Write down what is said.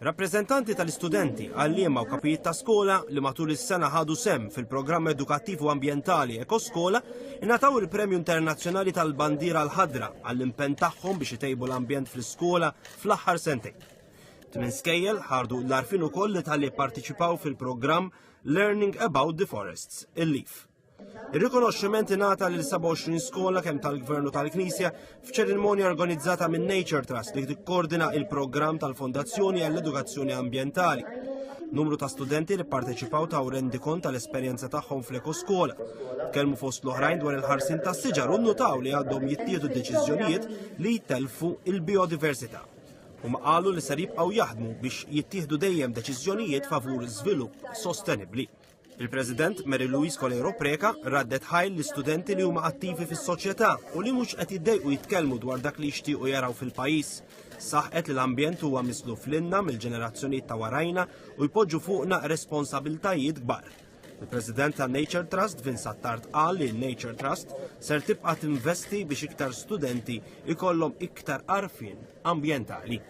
Rappreżentanti tal-istudenti, għalliema u kapijiet ta' skola li matul is-sena ħadu sem fil-programm edukattiv u ambjentali Ekoskola ingħataw il-Premju Internazzjonali tal-Bandiera l-Ħadra għall-impenn tagħhom biex itejbu l-ambjent fl-iskola fl-aħħar sentejn. Tmien skejjel ħardu l-għarfien ukoll li tal-li pparteċipaw fil-programm Learning About the Forests, il-LEAF. Ir-rikonoxximent ingħata lil 27 skola kemm tal-Gvern u tal-Knisja f'ċerimonja organizzata minn Nature Trust li tikkoordina il-programm tal-Fondazzjoni għall-Edukazzjoni Ambjentali. Numru ta' studenti li pparteċipaw taw rendikont tal-esperjenza tagħhom fl-Ekoskola. Tkellmu fost l-oħrajn dwar il-ħarsien tas-siġar u nnutaw li għadhom jittieħdu deċiżjonijiet li jtelfu il-biodiversità. Huma qalu li ser jibqgħu jaħdmu biex jittieħdu dejjem deċiżjonijiet favur żvilupp sostenibbli. Il-President Mary Louise Colero Preka raddet ħajl l-istudenti li huma attivi fis-soċjetà u li mhux qed jiddejqu jitkellmu dwar dak li jixtiequ jaraw fil-pajjiż. Saħqet li l-ambjent huwa mislu fl-inna mill-ġenerazzjonijiet ta' warajna u jpoġġu fuqna responsabiltajiet kbar. Il-President ta' Nature Trust Vince Attard qal li Nature Trust ser tibqa' tinvesti biex iktar studenti ikollhom iktar għarfien ambjentali.